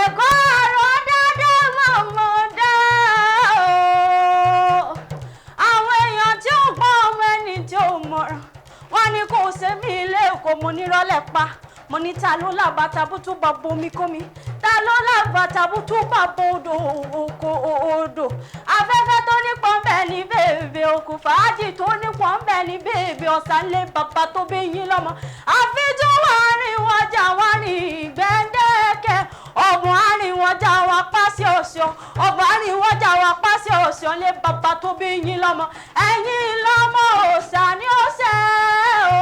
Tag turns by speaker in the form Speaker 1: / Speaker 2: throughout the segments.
Speaker 1: Èkó ọ̀rọ̀ dáadáa mọ̀mọ́ dá o. Àwọn èèyàn tí ó gbọ́ ọmọ ẹni tí ó mọ̀ràn wọ́n ní kò ṣe mí ilé Èkó mo nírọ́lẹ̀ pa. Mo ní ta ló làbàtà bútú bàbá omi kómi, ta ló làbàtà bútú bàbá odò oko odò. Afẹ́fẹ́ tó nípọn bẹ́ẹ̀ ní bèbè òkú fàájì tó nípọn bẹ́ẹ̀ ní bèbè ọ̀sánlé bàbá tó bí yín lọ́mọ. Àfijọ́ wà rìn wọ́n jà wá rìn gbẹ́ndẹ́kẹ́, ọ̀bùn àrìn wọ́n jà wá pàṣẹ ọ̀ṣọ́, ọ̀bùn àrìn wọ́n jà wá pàṣẹ ọ̀ṣọ́ lé bàbá tó bí yín lọ́mọ. Ẹ̀yin lọ́mọ òòṣà ni ó ṣe o.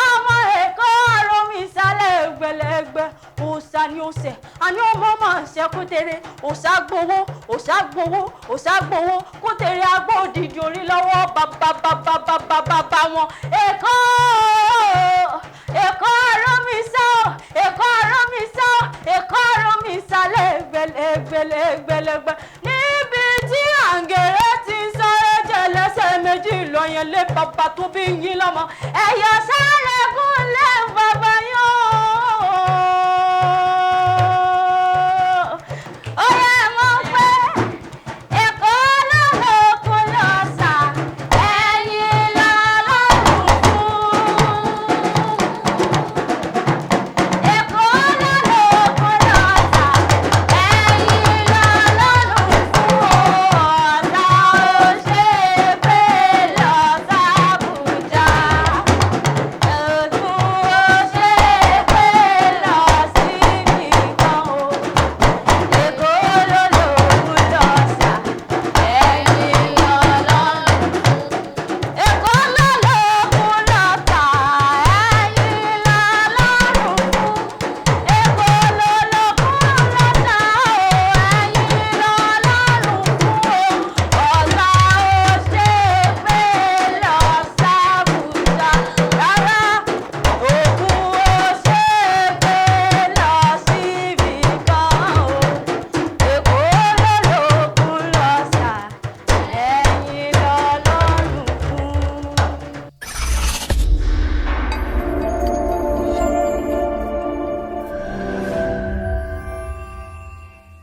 Speaker 1: Ọmọ Èkó ọ̀rọ̀ mi sálẹ̀ ẹgbẹ̀lẹ́gbẹ̀ òòṣà ni ó ṣe àní ọmọ máa ń ṣe kútere òòṣà gbowó òòṣà gbowó òòṣà gbowó kútere agbó òdìdí orí lọ́wọ́ bàbá wọn Èkó.